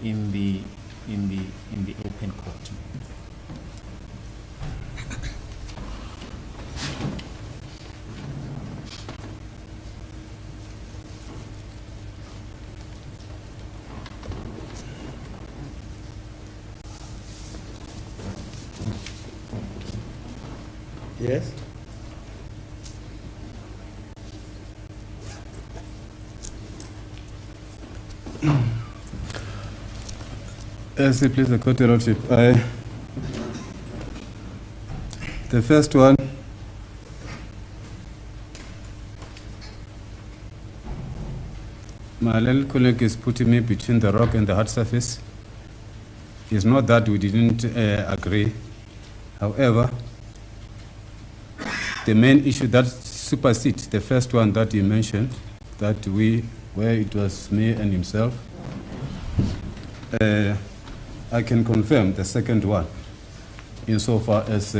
in the open court. Yes. Yes, please, the court, Your Lordship. The first one, my little colleague is putting me between the rock and the hard surface. It's not that we didn't agree. However, the main issue that supersedes the first one that you mentioned, that where it was me and himself, I can confirm the second one, insofar as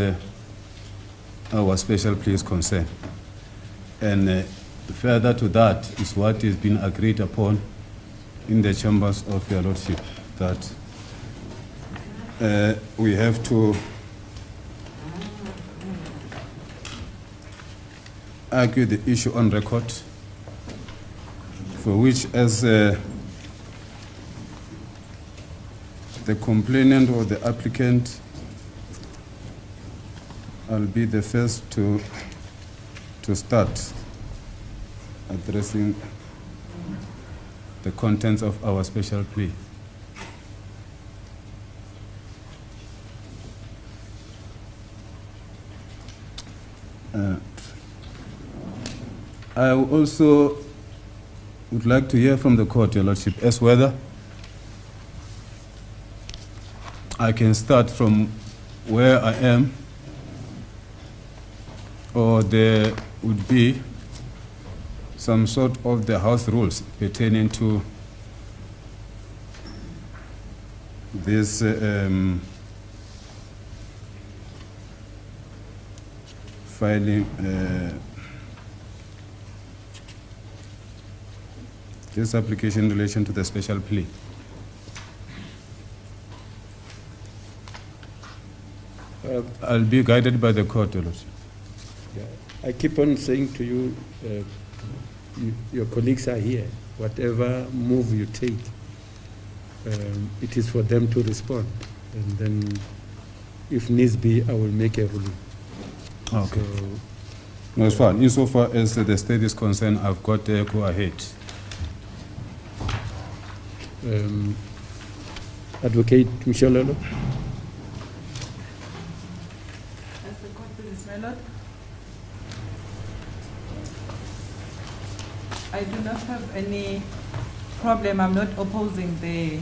our special plea is concerned. And further to that is what has been agreed upon in the chambers of Your Lordship, that we have to argue the issue on record, for which, as the complainant or the applicant, I'll be the first to start addressing the contents of our special plea. I also would like to hear from the court, Your Lordship, as whether I can start from where I am, or there would be some sort of the house rules pertaining to this filing, this application in relation to the special plea. I'll be guided by the court, Your Lordship. Yeah. I keep on saying to you, your colleagues are here. Whatever move you take, it is for them to respond. And then, if needs be, I will make a ruling. Okay. So, No, it's fine. Insofar as the state is concerned, I've got to go ahead. Advocate Michelle Lolo. As the court pleases, my lord. I do not have any problem. I'm not opposing the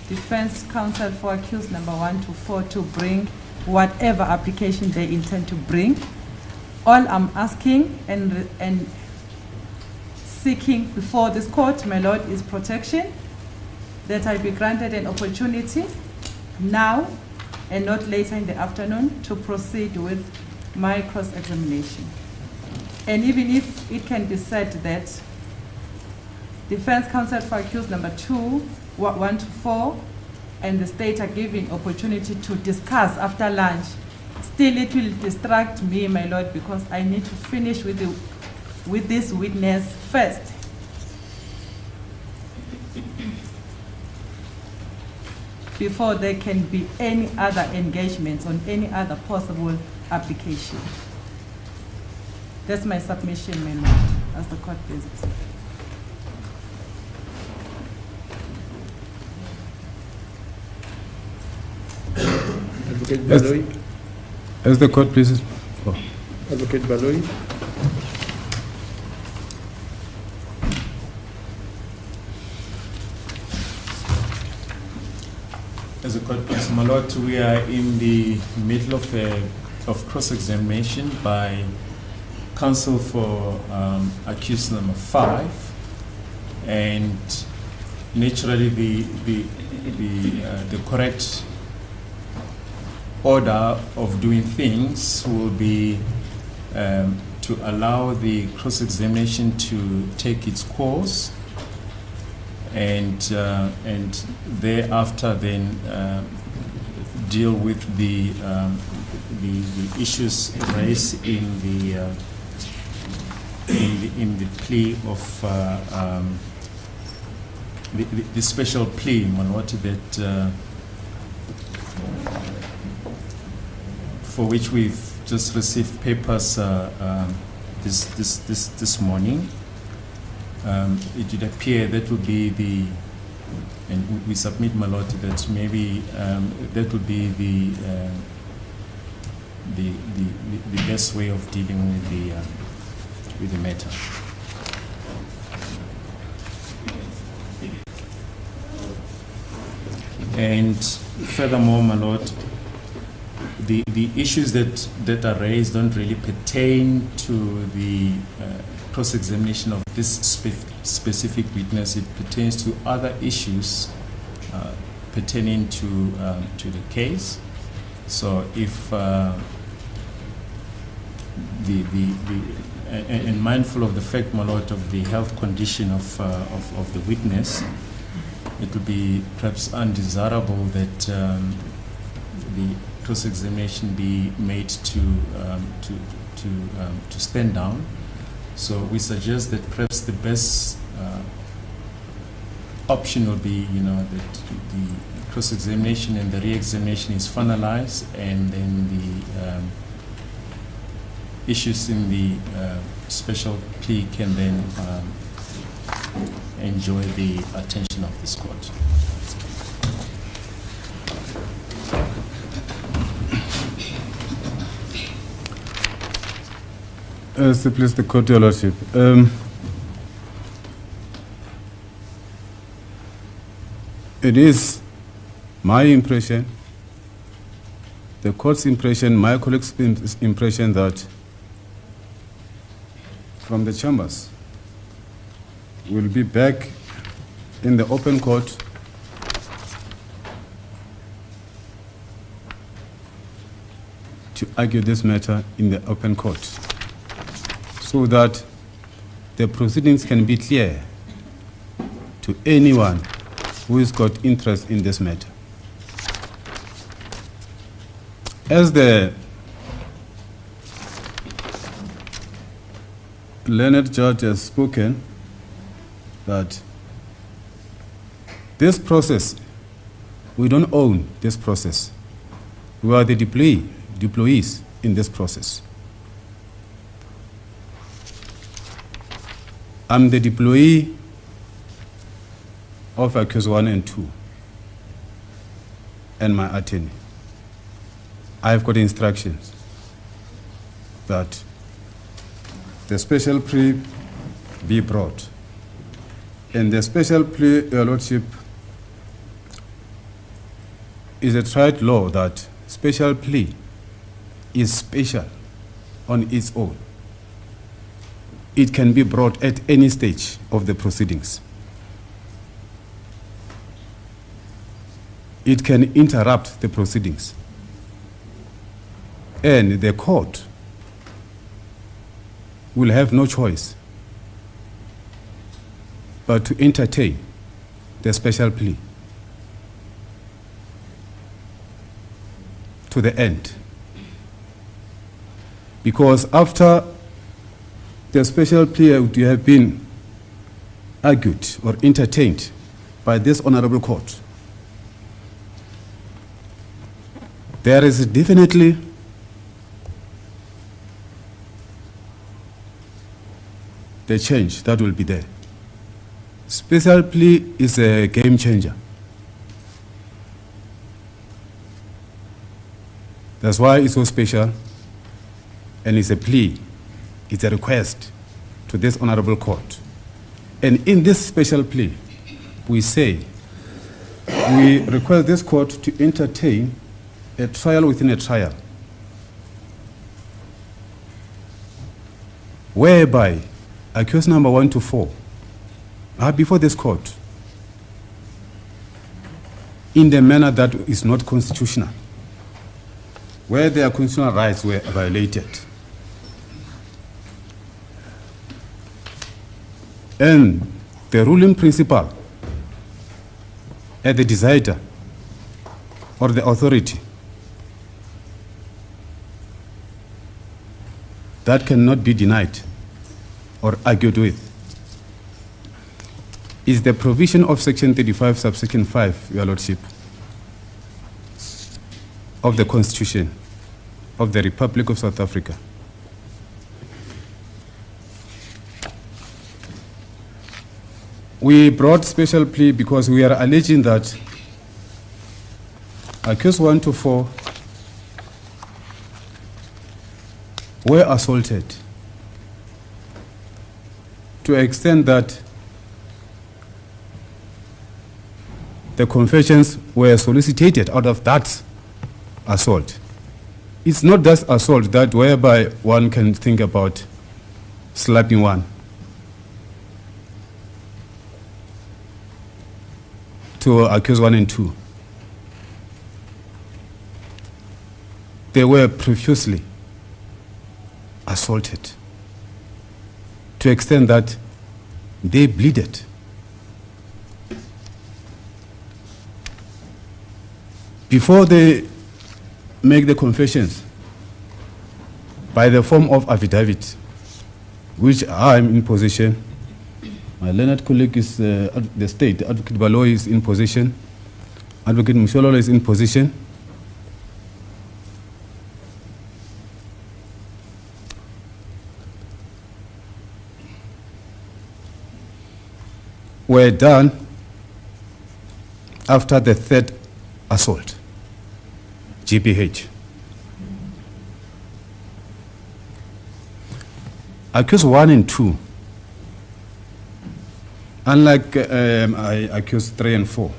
defense counsel for accused number 1 to 4 to bring whatever application they intend to bring. All I'm asking and seeking before this court, my lord, is protection, that I be granted an opportunity now and not later in the afternoon to proceed with my cross-examination. And even if it can be said that defense counsel for accused number 2, 1 to 4, and the state are given opportunity to discuss after lunch, still it will distract me, my lord, because I need to finish with this witness first. Before there can be any other engagements on any other possible application. That's my submission, my lord, as the court pleases. Advocate Baloyi. As the court pleases. Oh. Advocate Baloyi. As a court pleases, my lord, we are in the middle of cross-examination by counsel for accused number 5, and naturally the correct order of doing things will be to allow the cross-examination to take its course, and thereafter then deal with the issues raised in the plea of the special plea, my lord, that for which we've just received papers this morning. It would appear that would be and we submit, my lord, that maybe that would be the best way of dealing with the matter. And furthermore, my lord, the issues that are raised don't really pertain to the cross-examination of this specific witness. It pertains to other issues pertaining to the case. So if and mindful of the fact, my lord, of the health condition of the witness, it would be perhaps undesirable that the cross-examination be made to stand down. So we suggest that perhaps the best option would be, that the cross-examination and the re-examination is finalized, and then the issues in the special plea can then enjoy the attention of this court. Please, the court, your lordship. It is my impression, the court's impression, my colleague's impression that from the chambers, we'll be back in the open court to argue this matter in the open court, so that the proceedings can be clear to anyone who has got interest in this matter. As the learned judge has spoken, that this process, we don't own this process. We are the deployees in this process. I'm the deployee of accused 1 and 2 and my attorney. I've got instructions that the special plea be brought. And the special plea, your lordship, is a tried law that special plea is special on its own. It can be brought at any stage of the proceedings. It can interrupt the proceedings. And the court will have no choice but to entertain the special plea to the end. Because after the special plea would have been argued or entertained by this honorable court, there is definitely the change that will be there. Special plea is a game changer. That's why it's so special, and it's a plea, it's a request to this honorable court. And in this special plea, we say, we request this court to entertain a trial within a trial, whereby accused number 1 to 4 are before this court in the manner that is not constitutional, where their constitutional rights were violated. And the ruling principle at the decider or the authority, that cannot be denied or argued with, is the provision of Section 35, subsection 5, Your Lordship, of the Constitution of the Republic of South Africa. We brought special plea because we are alleging that accused 1 to 4 were assaulted to an extent that the confessions were solicited out of that assault. It's not just assault that whereby one can think about slapping one. To accuse 1 and 2. They were profusely assaulted to the extent that they bleeded. Before they make the confessions by the form of affidavit, which I am in possession, my learned colleague is the state, Advocate Baloy is in position, Advocate Mushololo is in position. Were done after the third assault, GPH. Accused 1 and 2, unlike I accused 3 and 4,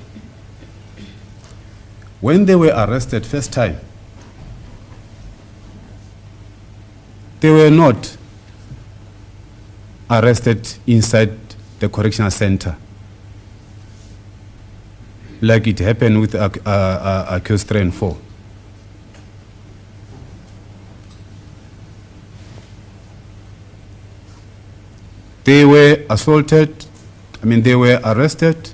when they were arrested first time, they were not arrested inside the correctional center like it happened with accused 3 and 4. They were assaulted, they were arrested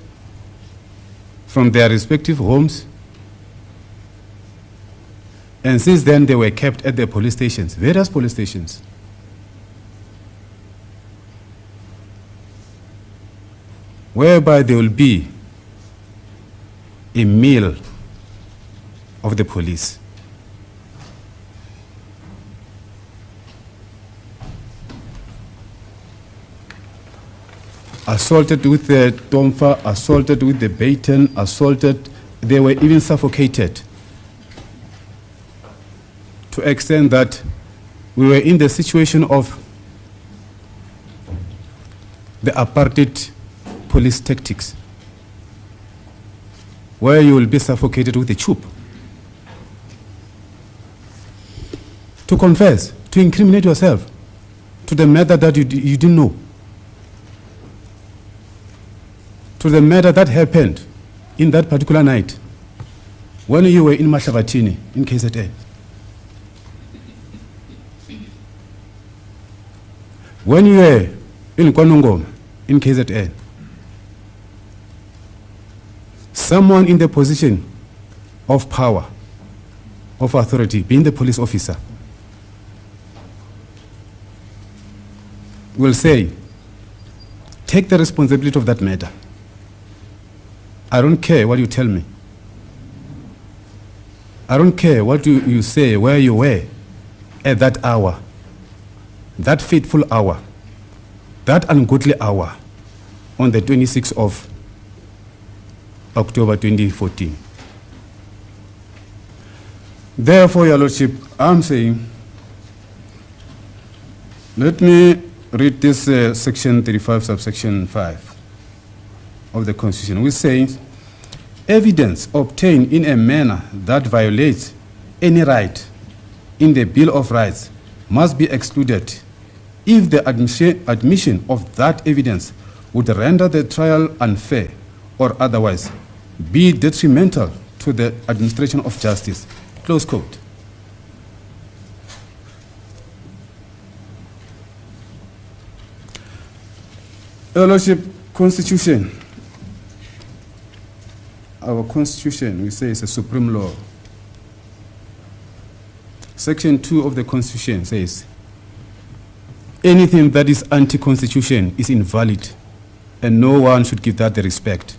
from their respective homes, and since then they were kept at the police stations, various police stations. Whereby there will be a meal of the police. Assaulted with the tonfa, assaulted with the baton, assaulted, they were even suffocated to the extent that we were in the situation of the apartheid police tactics, where you will be suffocated with a tube. To confess, to incriminate yourself to the matter that you didn't know, to the matter that happened in that particular night when you were in Mashabatini, in KZN. When you were in Kwanongoma, in KZN. Someone in the position of power, of authority, being the police officer, will say, take the responsibility of that matter. I don't care what you tell me. I don't care what you say, where you were at that hour, that fateful hour, that ungodly hour on the 26th of October 2014. Therefore, Your Lordship, I'm saying, let me read this section 35, subsection 5 of the Constitution, which says, evidence obtained in a manner that violates any right in the Bill of Rights must be excluded if the admission of that evidence would render the trial unfair or otherwise be detrimental to the administration of justice. Close quote. Your Lordship, Constitution our constitution, we say it's a supreme law. Section 2 of the constitution says, anything that is anti-constitution is invalid, and no one should give that the respect.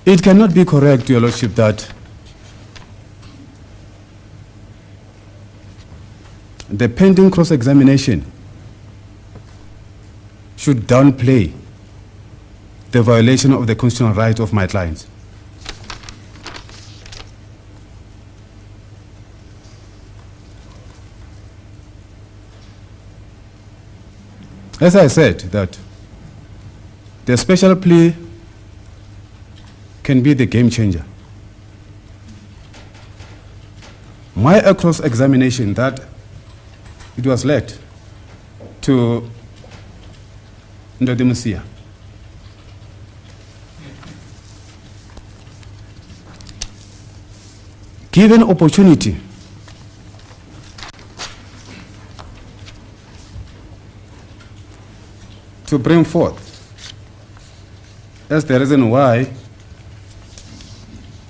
It cannot be correct, Your Lordship, that the pending cross-examination should downplay the violation of the constitutional right of my clients. As I said, that the special plea can be the game changer. My cross-examination that it was led to Mdntv. Given opportunity, to bring forth as the reason why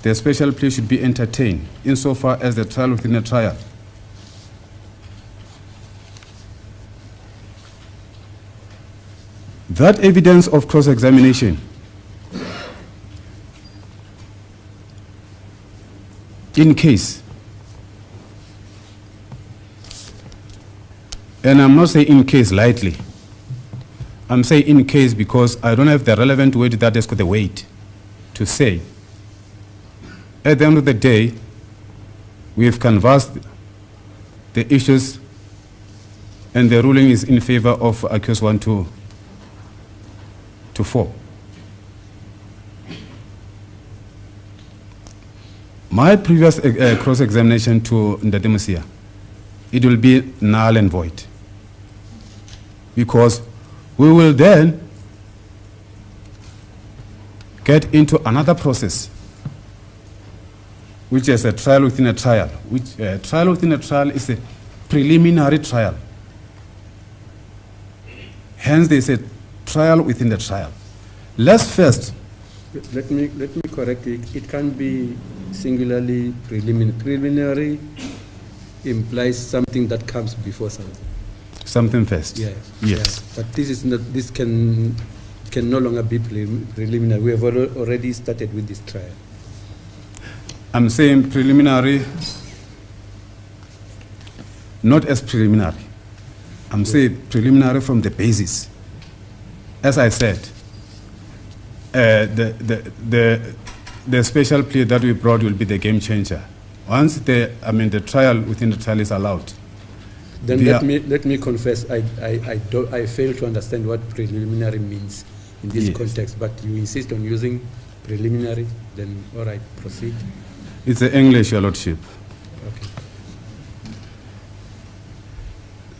the special plea should be entertained insofar as the trial within a trial that evidence of cross-examination in case, and I'm not saying in case lightly, I'm saying in case because I don't have the relevant weight that has got the weight to say. At the end of the day, we have canvassed the issues and the ruling is in favor of accused 1 to 4. My previous cross-examination to Mdntv, it will be null and void because we will then get into another process, which is a trial within a trial. Which trial within a trial is a preliminary trial. Hence, there is a trial within the trial. Let's first. Let me correct it. It can be singularly preliminary. Preliminary implies something that comes before something. Something first. Yes. Yes. But this is not. This can no longer be preliminary. We have already started with this trial. I'm saying preliminary, not as preliminary. I'm saying preliminary from the basis. As I said, the special plea that we brought will be the game changer. Once the trial within the trial is allowed. Then let me confess, I fail to understand what preliminary means in this context. But you insist on using preliminary. Then all right, proceed. It's the English, Your Lordship. Okay.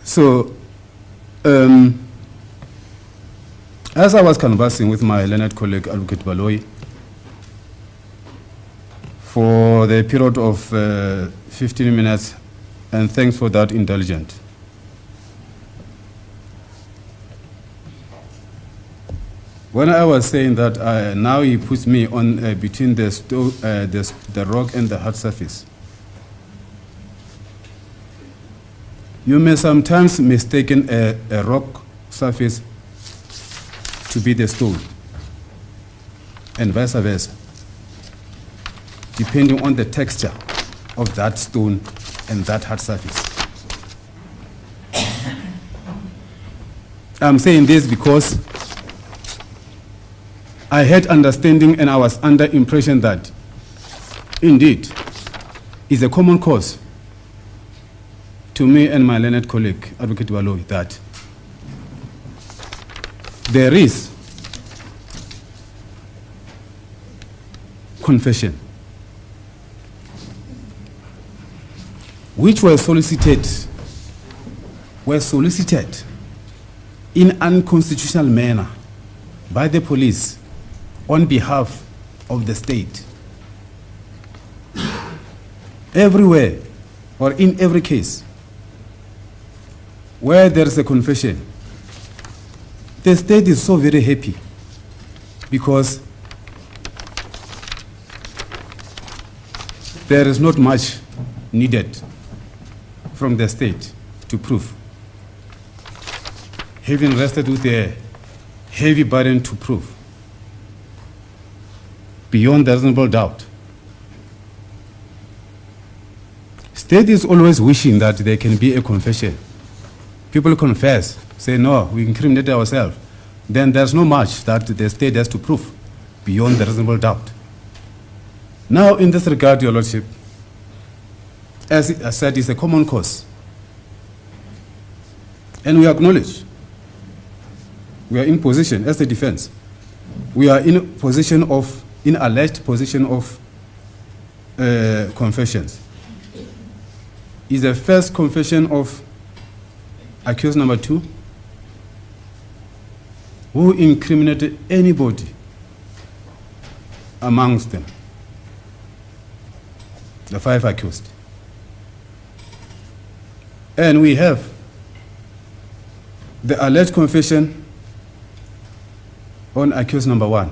So, as I was conversing with my learned colleague, Advocate Baloyi, for the period of 15 minutes, and thanks for that indulgence. When I was saying that now he puts me on between the rock and the hard surface, you may sometimes mistaken a rock surface to be the stone, and vice versa, depending on the texture of that stone and that hard surface. I'm saying this because I had understanding and I was under impression that indeed it's a common cause to me and my learned colleague, Advocate Baloyi, that there is confession which were solicited in unconstitutional manner by the police on behalf of the state. Everywhere or in every case where there is a confession, The state is so very happy because there is not much needed from the state to prove. Having rested with a heavy burden to prove, beyond reasonable doubt. State is always wishing that there can be a confession. People confess, say, no, we incriminate ourselves. Then there's not much that the state has to prove beyond the reasonable doubt. Now, in this regard, Your Lordship, as I said, it's a common cause. And we acknowledge we are in position, as the defense, we are in alleged position of confessions. Is the first confession of accused number 2, who incriminated anybody amongst them, the 5 accused. And we have the alleged confession on accused number 1.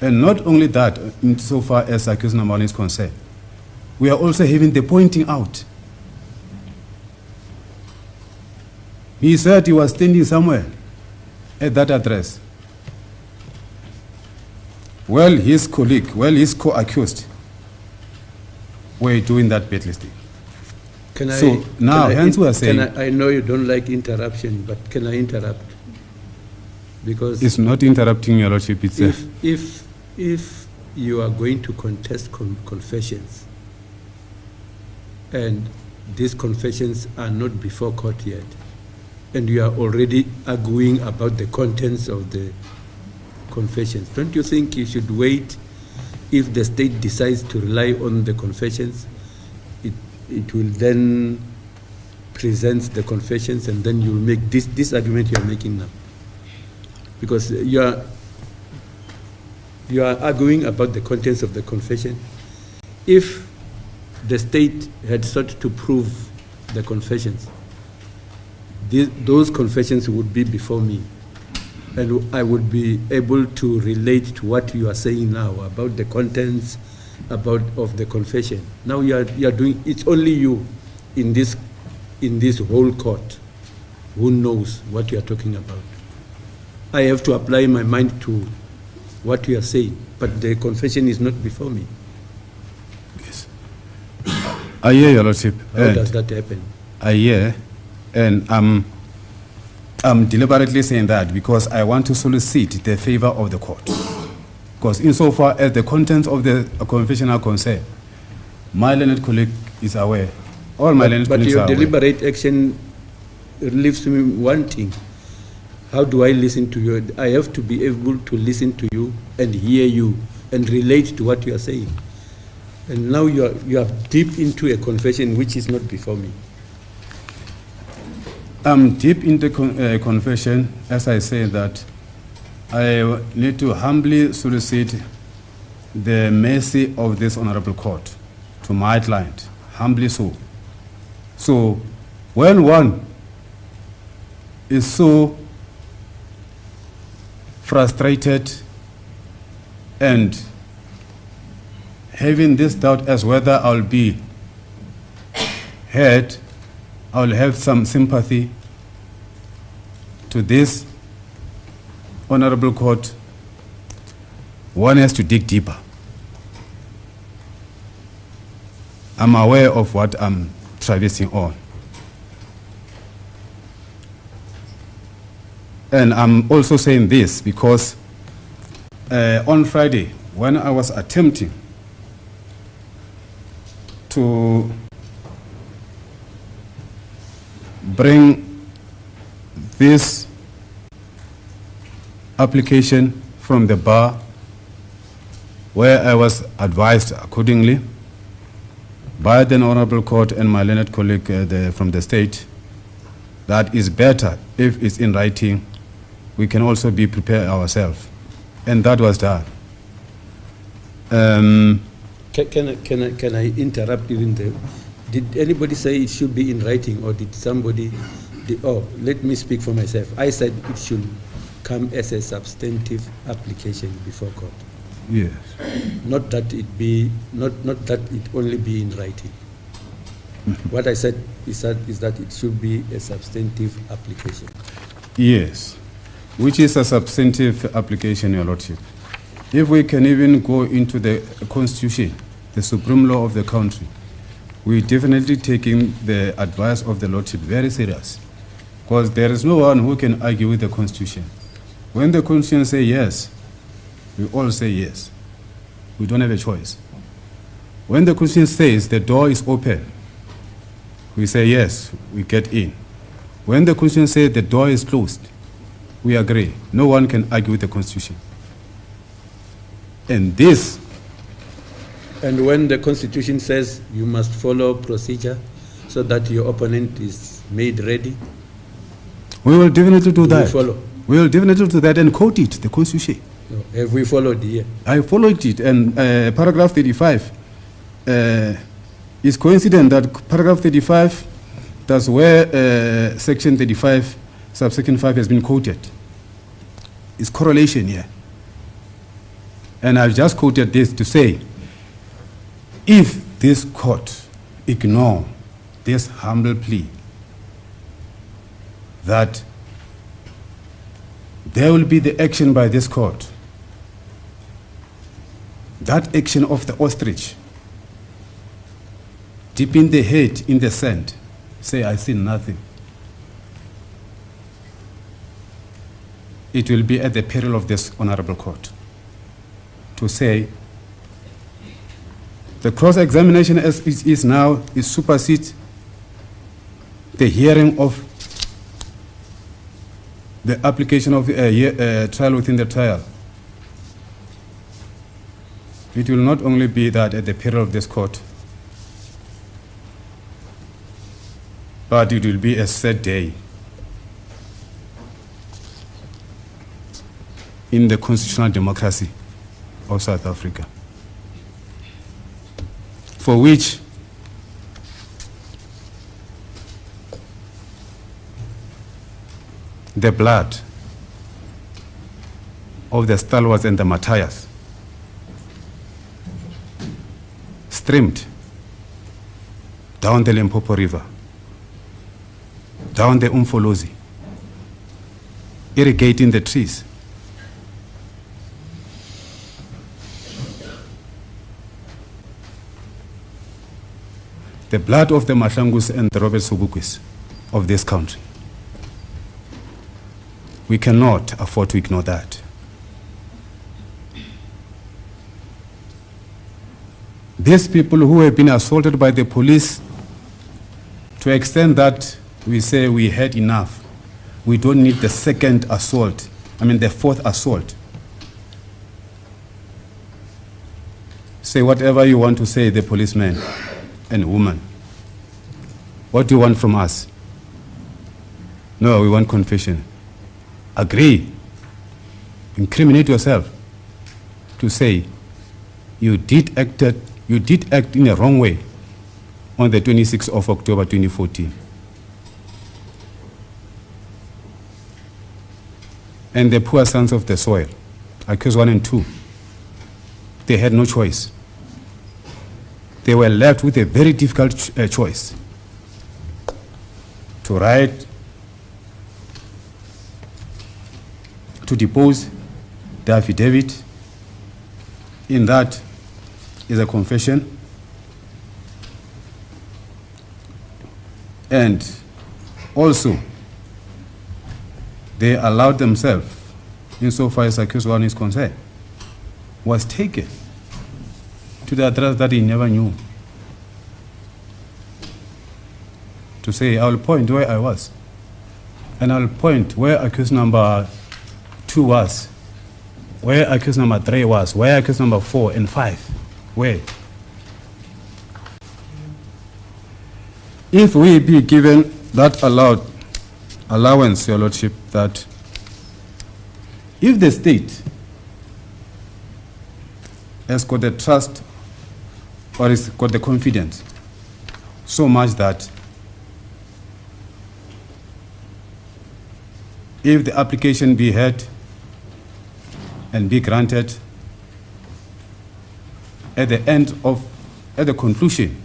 And not only that, insofar as accused number 1 is concerned, we are also having the pointing out. He said he was standing somewhere at that address. Well, his colleague, his co-accused were doing that bet listing. Hence we are saying... I know you don't like interruption, but can I interrupt? Because... It's not interrupting, Your Lordship. It's if you are going to contest confessions, and these confessions are not before court yet, and you are already arguing about the contents of the confessions, don't you think you should wait? If the state decides to rely on the confessions, it will then present the confessions, and then you will make this argument you are making now. Because you are arguing about the contents of the confession. If the state had sought to prove the confessions, those confessions would be before me, and I would be able to relate to what you are saying now about the contents of the confession. Now you are doing, it's only you in this whole court who knows what you are talking about. I have to apply my mind to what you are saying, but the confession is not before me. Yes. I hear, Your Lordship. How does that happen? I hear, and I'm deliberately saying that because I want to solicit the favor of the court. Because insofar as the contents of the confession are concerned, my learned colleague is aware. All my learned colleagues are aware. But your deliberate action leaves me wanting. How do I listen to you? I have to be able to listen to you and hear you and relate to what you are saying. And now you are deep into a confession which is not before me. I'm deep into confession, as I say that I need to humbly solicit the mercy of this honorable court to my client, humbly so. So when one is so frustrated and having this doubt as whether I'll be heard, I'll have some sympathy to this honorable court, one has to dig deeper. I'm aware of what I'm traversing on. And I'm also saying this because on Friday, when I was attempting to bring this application from the bar, where I was advised accordingly by the honorable court and my learned colleague from the state, that is better if it's in writing. We can also be prepared ourselves, and that was done. Can I interrupt even there? Did anybody say it should be in writing, or did somebody let me speak for myself. I said it should come as a substantive application before court. Yes. Not that it only be in writing. What I said is that it should be a substantive application. Yes, which is a substantive application, Your Lordship. If we can even go into the Constitution, the supreme law of the country, we're definitely taking the advice of the Lordship very serious, because there is no one who can argue with the Constitution. When the Constitution say yes, we all say yes. We don't have a choice. When the Constitution says the door is open, we say yes, we get in. When the Constitution says the door is closed, we agree. No one can argue with the Constitution. And this... And when the Constitution says you must follow procedure so that your opponent is made ready, we will definitely do that. Follow. We will definitely do that and quote it, the Constitution. No, have we followed here? I followed it, and paragraph 35 is coincident that paragraph 35, that's where section 35, subsection 5 has been quoted. It's correlation here. And I've just quoted this to say, if this court ignore this humble plea, that there will be the action by this court, that action of the ostrich, dipping the head in the sand, say, I see nothing. It will be at the peril of this honorable court to say, the cross-examination as it is now is supersedes the hearing of the application of trial within the trial. It will not only be that at the peril of this court, but it will be a sad day in the constitutional democracy of South Africa, for which the blood of the stalwarts and the martyrs streamed down the Limpopo River, down the Umfolozi, irrigating the trees. The blood of the Mahlangus and the Robert Sobukis of this country. We cannot afford to ignore that. These people who have been assaulted by the police, to extend that we say we had enough, we don't need the second assault, the fourth assault. Say whatever you want to say, the policeman and woman. What do you want from us? No, we want confession. Agree. Incriminate yourself to say you did act in a wrong way on the 26th of October 2014. And the poor sons of the soil, accused 1 and 2, they had no choice. They were left with a very difficult choice to write, to depose the affidavit. In that is a confession, and also they allowed themselves, insofar as accused 1 is concerned, was taken to the address that he never knew, to say, I will point where I was, and I'll point where accused number 2 was, where accused number 3 was, where accused number 4 and 5, where. If we be given that allowance, Your Lordship, that if the state has got the trust or has got the confidence so much that if the application be heard and be granted, at the conclusion